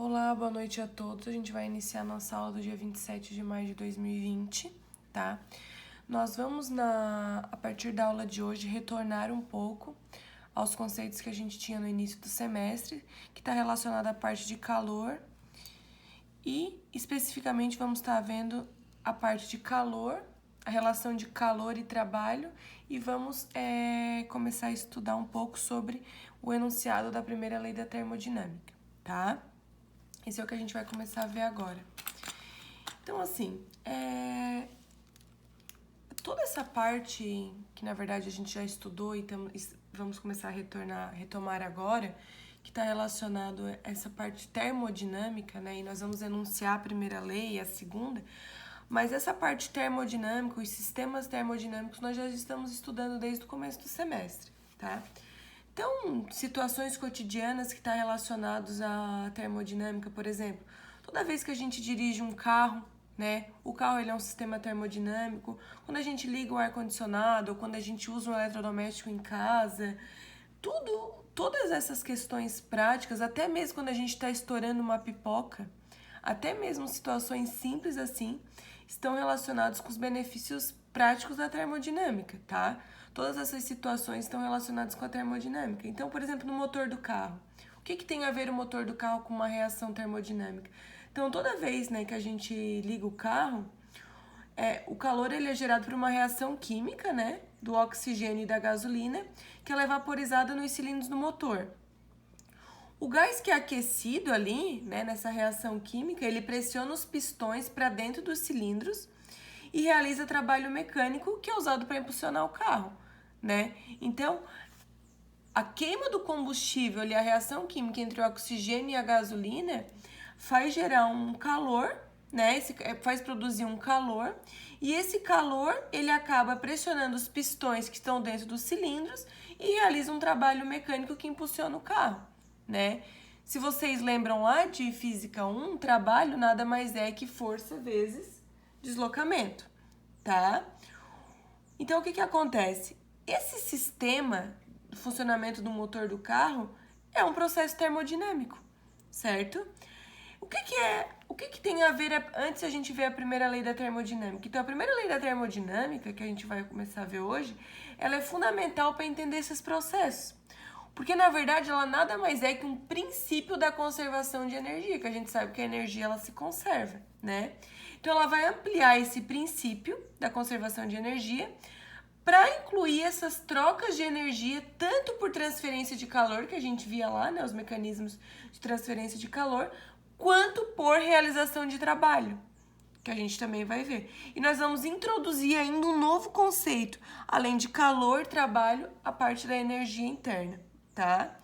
Olá, boa noite a todos. A gente vai iniciar nossa aula do dia 27 de maio de 2020, tá? Nós vamos, a partir da aula de hoje, retornar um pouco aos conceitos que a gente tinha no início do semestre, que está relacionado à parte de calor e, especificamente, vamos estar vendo a parte de calor, a relação de calor e trabalho, e vamos começar a estudar um pouco sobre o enunciado da primeira lei da termodinâmica, tá? Esse é o que a gente vai começar a ver agora. Então, assim, toda essa parte que, na verdade, a gente já estudou e vamos começar a retomar agora, que está relacionado a essa parte termodinâmica, né? E nós vamos enunciar a primeira lei e a segunda, mas essa parte termodinâmica, os sistemas termodinâmicos, nós já estamos estudando desde o começo do semestre, tá? Então, situações cotidianas que estão relacionadas à termodinâmica, por exemplo, toda vez que a gente dirige um carro, né? O carro ele é um sistema termodinâmico. Quando a gente liga o ar-condicionado, ou quando a gente usa um eletrodoméstico em casa, todas essas questões práticas, até mesmo quando a gente está estourando uma pipoca, até mesmo situações simples assim, estão relacionadas com os benefícios práticos da termodinâmica, tá? Todas essas situações estão relacionadas com a termodinâmica. Então, por exemplo, no motor do carro. O que tem a ver o motor do carro com uma reação termodinâmica? Então, toda vez, né, que a gente liga o carro, o calor ele é gerado por uma reação química, né, do oxigênio e da gasolina, que ela é vaporizada nos cilindros do motor. O gás que é aquecido ali, né, nessa reação química, ele pressiona os pistões para dentro dos cilindros e realiza trabalho mecânico que é usado para impulsionar o carro, né? Então, a queima do combustível e a reação química entre o oxigênio e a gasolina faz gerar um calor, né? Faz produzir um calor, e esse calor ele acaba pressionando os pistões que estão dentro dos cilindros e realiza um trabalho mecânico que impulsiona o carro, né? Se vocês lembram lá de Física 1, trabalho nada mais é que força vezes deslocamento, tá? Então, o que acontece? Esse sistema do funcionamento do motor do carro é um processo termodinâmico, certo? O que tem a ver, antes a gente ver a primeira lei da termodinâmica? Então, a primeira lei da termodinâmica, que a gente vai começar a ver hoje, ela é fundamental para entender esses processos. Porque, na verdade, ela nada mais é que um princípio da conservação de energia, que a gente sabe que a energia ela se conserva, né? Então, ela vai ampliar esse princípio da conservação de energia para incluir essas trocas de energia, tanto por transferência de calor, que a gente via lá, né, os mecanismos de transferência de calor, quanto por realização de trabalho, que a gente também vai ver. E nós vamos introduzir ainda um novo conceito, além de calor, trabalho, a parte da energia interna, tá?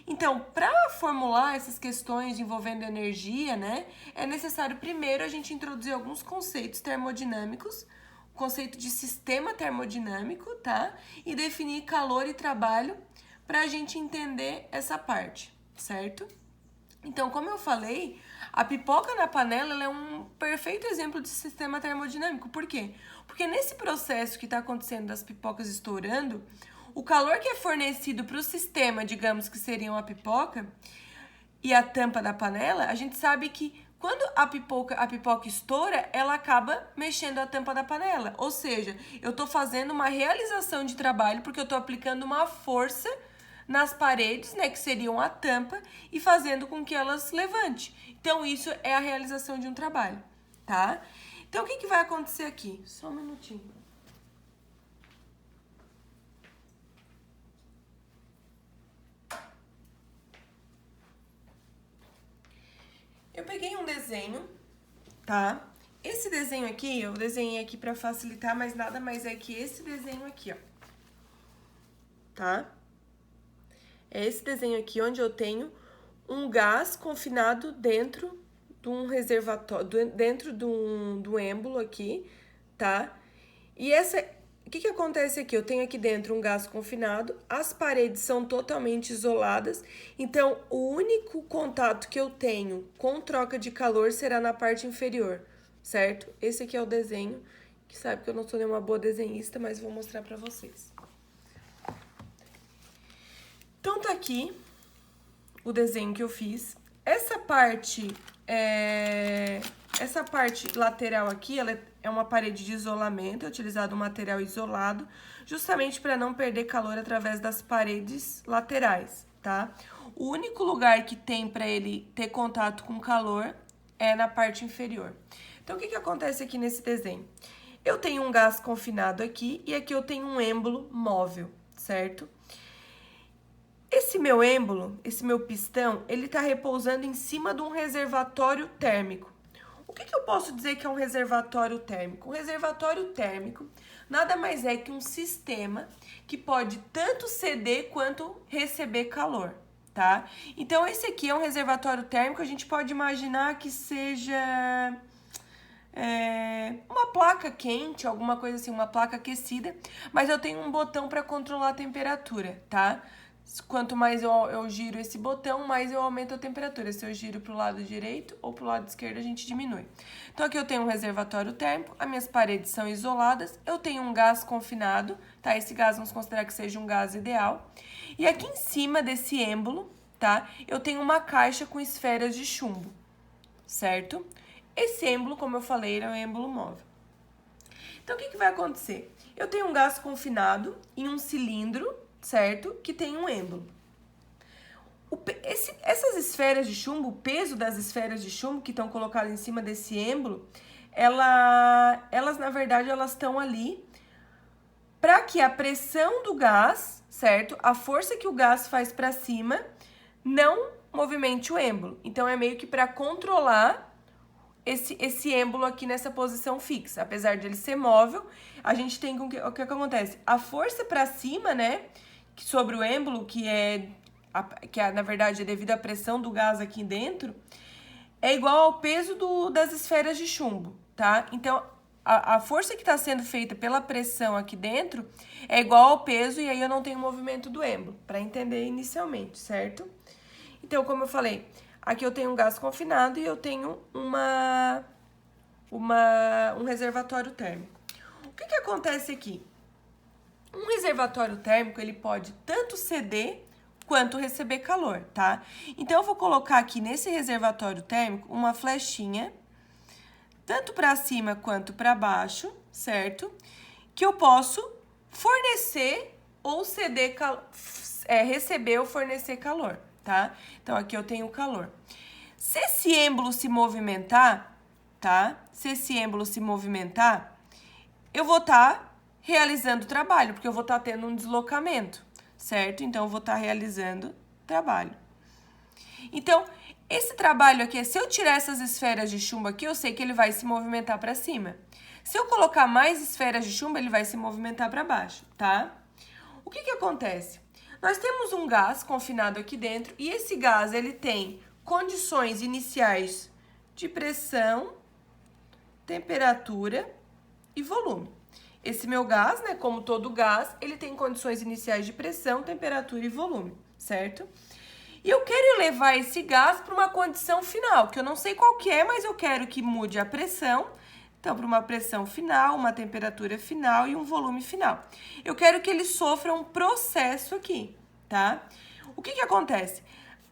Então, para formular essas questões envolvendo energia, né, é necessário primeiro a gente introduzir alguns conceitos termodinâmicos, o conceito de sistema termodinâmico, tá? E definir calor e trabalho para a gente entender essa parte, certo? Então, como eu falei, a pipoca na panela ela é um perfeito exemplo de sistema termodinâmico. Por quê? Porque nesse processo que está acontecendo das pipocas estourando, o calor que é fornecido para o sistema, digamos que seriam a pipoca e a tampa da panela, a gente sabe que quando a pipoca estoura, ela acaba mexendo a tampa da panela. Ou seja, eu estou fazendo uma realização de trabalho porque eu estou aplicando uma força nas paredes, né, que seriam a tampa, e fazendo com que elas levante. Então, isso é a realização de um trabalho, tá? Então, o que vai acontecer aqui? Só um minutinho. Eu peguei um desenho, tá? Esse desenho aqui, eu desenhei aqui pra facilitar, mas nada mais é que esse desenho aqui, ó. Tá? É esse desenho aqui onde eu tenho um gás confinado dentro de um reservatório, dentro do êmbolo aqui, tá? E o que acontece aqui? Eu tenho aqui dentro um gás confinado, as paredes são totalmente isoladas, então o único contato que eu tenho com troca de calor será na parte inferior, certo? Esse aqui é o desenho, que sabe que eu não sou nenhuma boa desenhista, mas vou mostrar pra vocês. Então tá aqui o desenho que eu fiz. essa parte lateral aqui, ela é uma parede de isolamento, é utilizado um material isolado, justamente para não perder calor através das paredes laterais, tá? O único lugar que tem para ele ter contato com calor é na parte inferior. Então, o que acontece aqui nesse desenho? Eu tenho um gás confinado aqui e aqui eu tenho um êmbolo móvel, certo? Esse meu êmbolo, esse meu pistão, ele tá repousando em cima de um reservatório térmico. O que eu posso dizer que é um reservatório térmico? Um reservatório térmico nada mais é que um sistema que pode tanto ceder quanto receber calor, tá? Então, esse aqui é um reservatório térmico, a gente pode imaginar que seja uma placa quente, alguma coisa assim, uma placa aquecida, mas eu tenho um botão para controlar a temperatura, tá? Quanto mais eu giro esse botão, mais eu aumento a temperatura. Se eu giro para o lado direito ou para o lado esquerdo, a gente diminui. Então, aqui eu tenho um reservatório térmico, as minhas paredes são isoladas, eu tenho um gás confinado, tá? Esse gás vamos considerar que seja um gás ideal. E aqui em cima desse êmbolo, tá? Eu tenho uma caixa com esferas de chumbo, certo? Esse êmbolo, como eu falei, é um êmbolo móvel. Então, o que vai acontecer? Eu tenho um gás confinado em um cilindro, certo? Que tem um êmbolo. Essas esferas de chumbo, o peso das esferas de chumbo que estão colocadas em cima desse êmbolo, elas na verdade, elas estão ali para que a pressão do gás, certo? A força que o gás faz para cima não movimente o êmbolo. Então, é meio que para controlar esse êmbolo aqui nessa posição fixa. Apesar de ele ser móvel, a gente tem o que acontece? A força para cima, né, sobre o êmbolo, que na verdade é devido à pressão do gás aqui dentro, é igual ao peso das esferas de chumbo, tá? Então, a força que está sendo feita pela pressão aqui dentro é igual ao peso, e aí eu não tenho movimento do êmbolo, para entender inicialmente, certo? Então, como eu falei, aqui eu tenho um gás confinado e eu tenho um reservatório térmico. O que acontece aqui? Um reservatório térmico, ele pode tanto ceder quanto receber calor, tá? Então, eu vou colocar aqui nesse reservatório térmico uma flechinha, tanto para cima quanto para baixo, certo? Que eu posso fornecer ou receber ou fornecer calor, tá? Então, aqui eu tenho o calor. Se esse êmbolo se movimentar, tá? Se esse êmbolo se movimentar, eu vou estar realizando trabalho, porque eu vou estar tendo um deslocamento, certo? Então, eu vou estar realizando trabalho. Então, esse trabalho aqui, se eu tirar essas esferas de chumbo aqui, eu sei que ele vai se movimentar para cima. Se eu colocar mais esferas de chumbo, ele vai se movimentar para baixo, tá? O que acontece? Nós temos um gás confinado aqui dentro e esse gás, ele tem condições iniciais de pressão, temperatura e volume. Esse meu gás, né, como todo gás, ele tem condições iniciais de pressão, temperatura e volume, certo? E eu quero levar esse gás para uma condição final, que eu não sei qual que é, mas eu quero que mude a pressão. Então, para uma pressão final, uma temperatura final e um volume final. Eu quero que ele sofra um processo aqui, tá? O que acontece?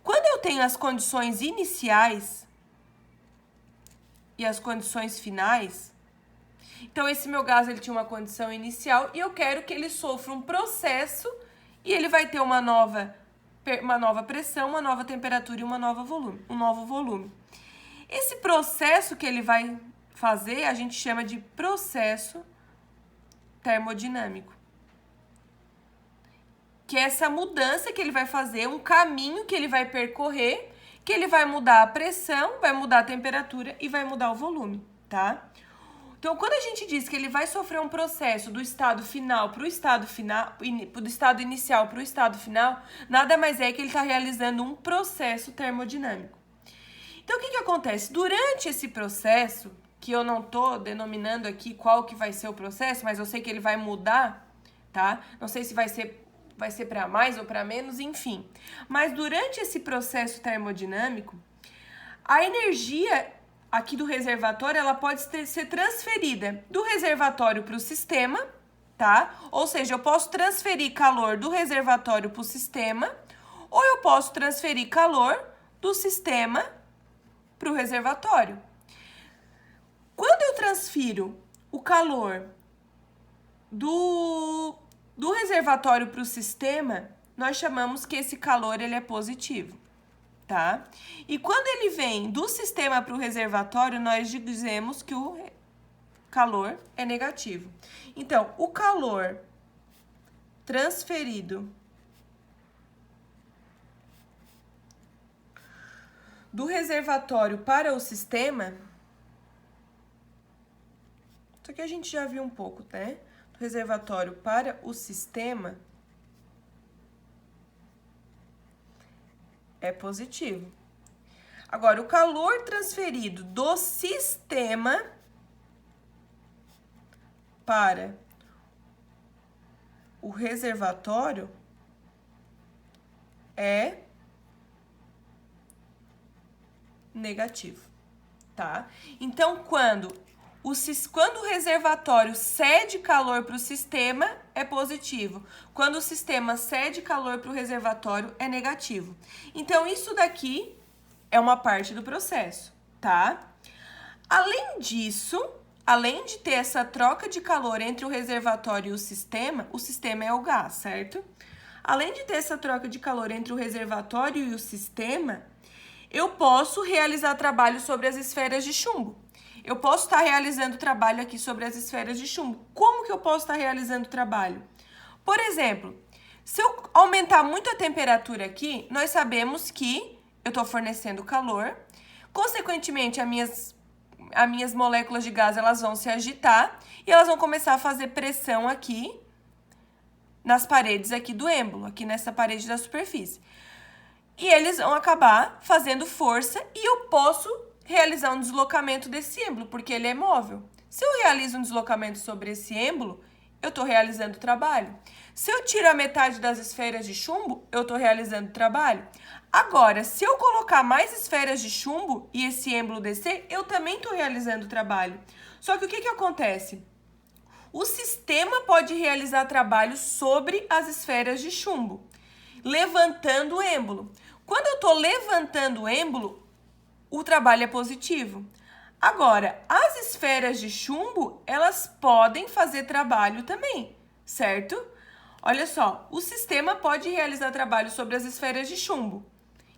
Quando eu tenho as condições iniciais e as condições finais, então esse meu gás ele tinha uma condição inicial e eu quero que ele sofra um processo e ele vai ter uma nova pressão, uma nova temperatura e um novo volume. Esse processo que ele vai fazer, a gente chama de processo termodinâmico. Que é essa mudança que ele vai fazer, um caminho que ele vai percorrer, que ele vai mudar a pressão, vai mudar a temperatura e vai mudar o volume, tá? Então, quando a gente diz que ele vai sofrer um processo do estado final para o estado final, do estado inicial para o estado final, nada mais é que ele está realizando um processo termodinâmico. Então, o que acontece? Durante esse processo, que eu não estou denominando aqui qual que vai ser o processo, mas eu sei que ele vai mudar, tá? Não sei se vai ser para mais ou para menos, enfim. Mas durante esse processo termodinâmico, a energia aqui do reservatório, ela pode ser transferida do reservatório para o sistema, tá? Ou seja, eu posso transferir calor do reservatório para o sistema, ou eu posso transferir calor do sistema para o reservatório. Quando eu transfiro o calor do reservatório para o sistema, nós chamamos que esse calor ele é positivo, tá? E quando ele vem do sistema para o reservatório, nós dizemos que o calor é negativo. Então, o calor transferido do reservatório para o sistema, isso aqui a gente já viu um pouco, né? Do reservatório para o sistema é positivo. Agora, o calor transferido do sistema para o reservatório é negativo, tá? Então, quando o reservatório cede calor para o sistema, é positivo. Quando o sistema cede calor para o reservatório, é negativo. Então, isso daqui é uma parte do processo, tá? Além disso, além de ter essa troca de calor entre o reservatório e o sistema é o gás, certo? Além de ter essa troca de calor entre o reservatório e o sistema, eu posso realizar trabalho sobre as esferas de chumbo. Eu posso estar realizando trabalho aqui sobre as esferas de chumbo. Como que eu posso estar realizando trabalho? Por exemplo, se eu aumentar muito a temperatura aqui, nós sabemos que eu estou fornecendo calor. Consequentemente, as minhas moléculas de gás elas vão se agitar e elas vão começar a fazer pressão aqui nas paredes aqui do êmbolo, aqui nessa parede da superfície. E eles vão acabar fazendo força e eu posso realizar um deslocamento desse êmbolo, porque ele é móvel. Se eu realizo um deslocamento sobre esse êmbolo, eu estou realizando trabalho. Se eu tiro a metade das esferas de chumbo, eu estou realizando trabalho. Agora, se eu colocar mais esferas de chumbo e esse êmbolo descer, eu também estou realizando trabalho. Só que o que acontece? O sistema pode realizar trabalho sobre as esferas de chumbo, levantando o êmbolo. Quando eu estou levantando o êmbolo, o trabalho é positivo. Agora, as esferas de chumbo, elas podem fazer trabalho também, certo? Olha só, o sistema pode realizar trabalho sobre as esferas de chumbo.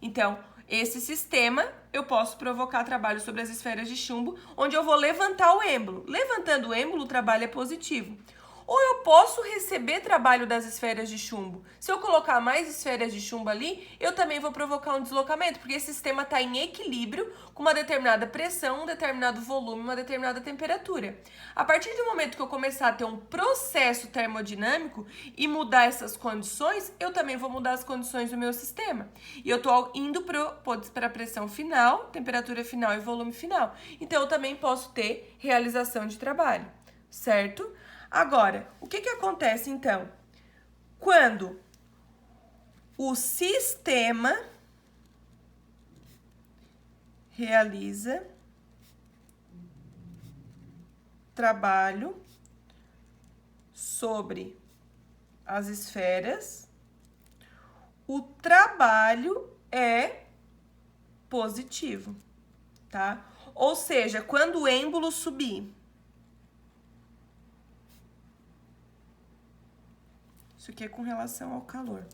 Então, esse sistema, eu posso provocar trabalho sobre as esferas de chumbo, onde eu vou levantar o êmbolo. Levantando o êmbolo, o trabalho é positivo. Ou eu posso receber trabalho das esferas de chumbo. Se eu colocar mais esferas de chumbo ali, eu também vou provocar um deslocamento, porque esse sistema está em equilíbrio com uma determinada pressão, um determinado volume, uma determinada temperatura. A partir do momento que eu começar a ter um processo termodinâmico e mudar essas condições, eu também vou mudar as condições do meu sistema. E eu estou indo para a pressão final, temperatura final e volume final. Então, eu também posso ter realização de trabalho, certo? Agora, o que acontece, então? Quando o sistema realiza trabalho sobre as esferas, o trabalho é positivo, tá? Ou seja, quando o êmbolo subir, isso aqui é com relação ao calor.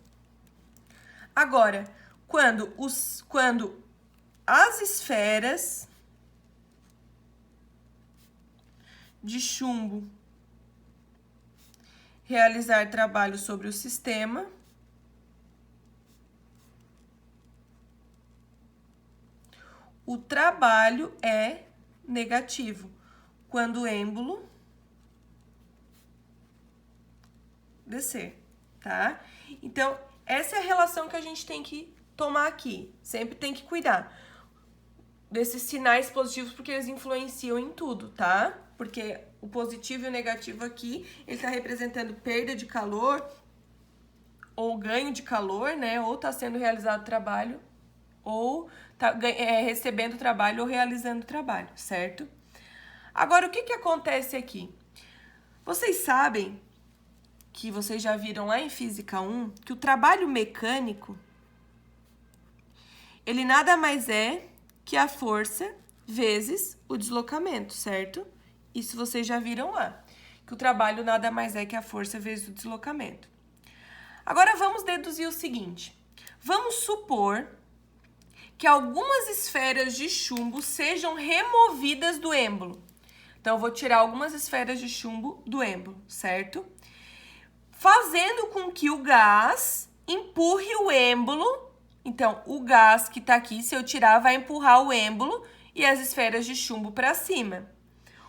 Agora, quando as esferas de chumbo realizar trabalho sobre o sistema, o trabalho é negativo. Quando o êmbolo descer, tá? Então, essa é a relação que a gente tem que tomar aqui. Sempre tem que cuidar desses sinais positivos, porque eles influenciam em tudo, tá? Porque o positivo e o negativo aqui, ele tá representando perda de calor ou ganho de calor, né? Ou tá sendo realizado trabalho, ou tá recebendo trabalho ou realizando trabalho, certo? Agora, o que acontece aqui? Vocês sabem que vocês já viram lá em Física 1, que o trabalho mecânico, ele nada mais é que a força vezes o deslocamento, certo? Isso vocês já viram lá, que o trabalho nada mais é que a força vezes o deslocamento. Agora, vamos deduzir o seguinte. Vamos supor que algumas esferas de chumbo sejam removidas do êmbolo. Então, eu vou tirar algumas esferas de chumbo do êmbolo, certo? Fazendo com que o gás empurre o êmbolo. Então, o gás que está aqui, se eu tirar, vai empurrar o êmbolo e as esferas de chumbo para cima.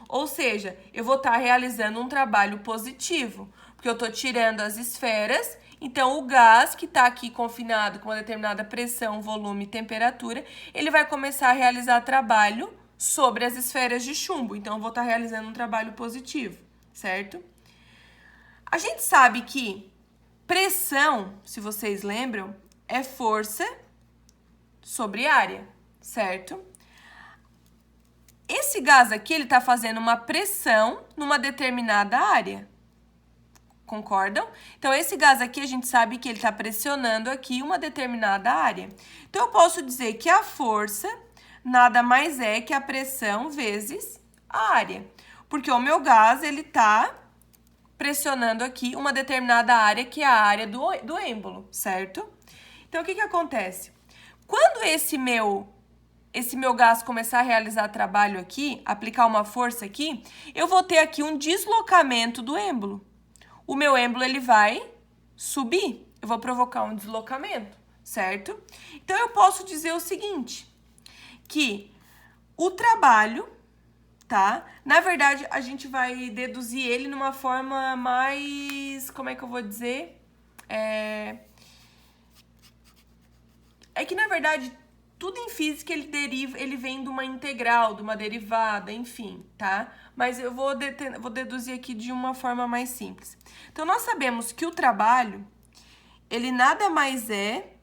Ou seja, eu vou estar realizando um trabalho positivo, porque eu estou tirando as esferas. Então, o gás que está aqui confinado com uma determinada pressão, volume e temperatura, ele vai começar a realizar trabalho sobre as esferas de chumbo. Então, eu vou estar realizando um trabalho positivo, certo? A gente sabe que pressão, se vocês lembram, é força sobre área, certo? Esse gás aqui, ele está fazendo uma pressão numa determinada área. Concordam? Então, esse gás aqui, a gente sabe que ele está pressionando aqui uma determinada área. Então, eu posso dizer que a força nada mais é que a pressão vezes a área. Porque o meu gás, ele está pressionando aqui uma determinada área, que é a área do êmbolo, certo? Então, o que acontece? Quando esse meu gás começar a realizar trabalho aqui, aplicar uma força aqui, eu vou ter aqui um deslocamento do êmbolo. O meu êmbolo, ele vai subir. Eu vou provocar um deslocamento, certo? Então, eu posso dizer o seguinte, que o trabalho, tá? Na verdade, a gente vai deduzir ele numa forma mais... Como é que eu vou dizer? É que, na verdade, tudo em física ele vem de uma integral, de uma derivada, enfim, tá? Mas eu vou deduzir aqui de uma forma mais simples. Então, nós sabemos que o trabalho, ele nada mais é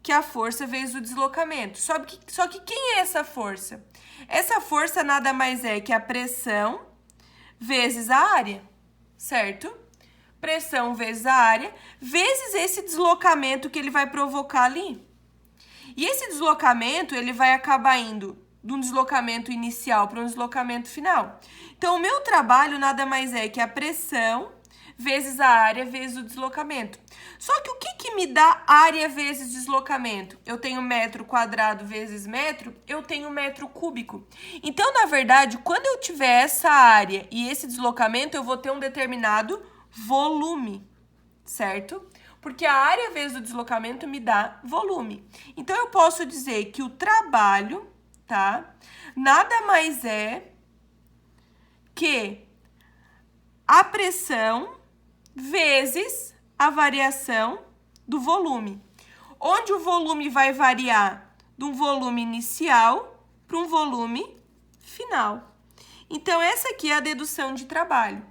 que a força vezes o deslocamento. Só que quem é essa força? Essa força nada mais é que a pressão vezes a área, certo? Pressão vezes a área, vezes esse deslocamento que ele vai provocar ali. E esse deslocamento, ele vai acabar indo de um deslocamento inicial para um deslocamento final. Então, o meu trabalho nada mais é que a pressão vezes a área vezes o deslocamento. Só que o que me dá área vezes deslocamento? Eu tenho metro quadrado vezes metro, eu tenho metro cúbico. Então, na verdade, quando eu tiver essa área e esse deslocamento, eu vou ter um determinado volume, certo? Porque a área vezes o deslocamento me dá volume. Então, eu posso dizer que o trabalho, tá? Nada mais é que a pressão vezes a variação do volume. Onde o volume vai variar de um volume inicial para um volume final. Então, essa aqui é a dedução de trabalho.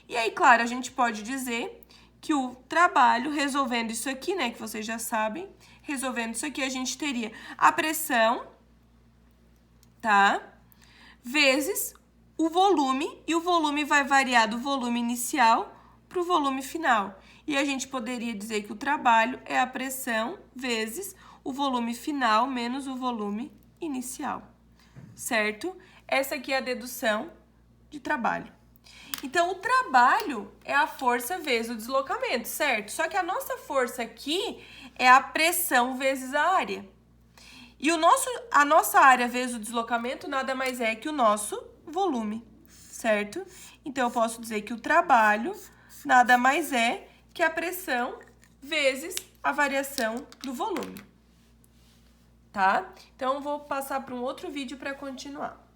E aí, claro, a gente pode dizer que o trabalho, resolvendo isso aqui, né, que vocês já sabem, resolvendo isso aqui, a gente teria a pressão, tá? Vezes o volume, e o volume vai variar do volume inicial para o volume final. E a gente poderia dizer que o trabalho é a pressão vezes o volume final menos o volume inicial, certo? Essa aqui é a dedução de trabalho. Então, o trabalho é a força vezes o deslocamento, certo? Só que a nossa força aqui é a pressão vezes a área. E a nossa área vezes o deslocamento nada mais é que o nosso volume, certo? Então, eu posso dizer que o trabalho nada mais é que a pressão vezes a variação do volume, tá? Então, eu vou passar para um outro vídeo para continuar.